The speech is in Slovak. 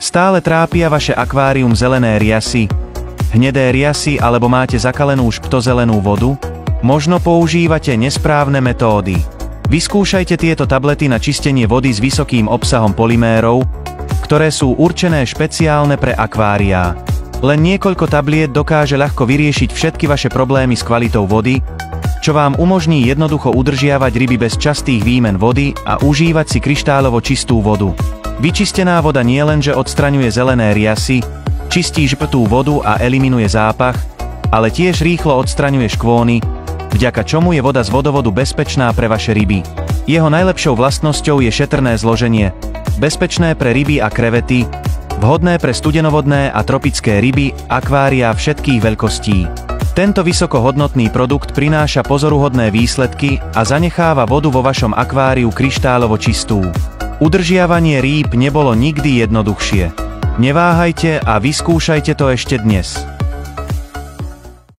Stále trápia vaše akvárium zelené riasy, hnedé riasy alebo máte zakalenú šptozelenú vodu? Možno používate nesprávne metódy. Vyskúšajte tieto tablety na čistenie vody s vysokým obsahom polymérov, ktoré sú určené špeciálne pre akváriá. Len niekoľko tabliet dokáže ľahko vyriešiť všetky vaše problémy s kvalitou vody, čo vám umožní jednoducho udržiavať ryby bez častých výmen vody a užívať si kryštálovo čistú vodu. Vyčistená voda nielenže odstraňuje zelené riasy, čistí žltú vodu a eliminuje zápach, ale tiež rýchlo odstraňuje škvóny, vďaka čomu je voda z vodovodu bezpečná pre vaše ryby. Jeho najlepšou vlastnosťou je šetrné zloženie, bezpečné pre ryby a krevety, vhodné pre studenovodné a tropické ryby, akvária všetkých veľkostí. Tento vysokohodnotný produkt prináša pozoruhodné výsledky a zanecháva vodu vo vašom akváriu kryštálovo čistú. Udržiavanie rýb nebolo nikdy jednoduchšie. Neváhajte a vyskúšajte to ešte dnes.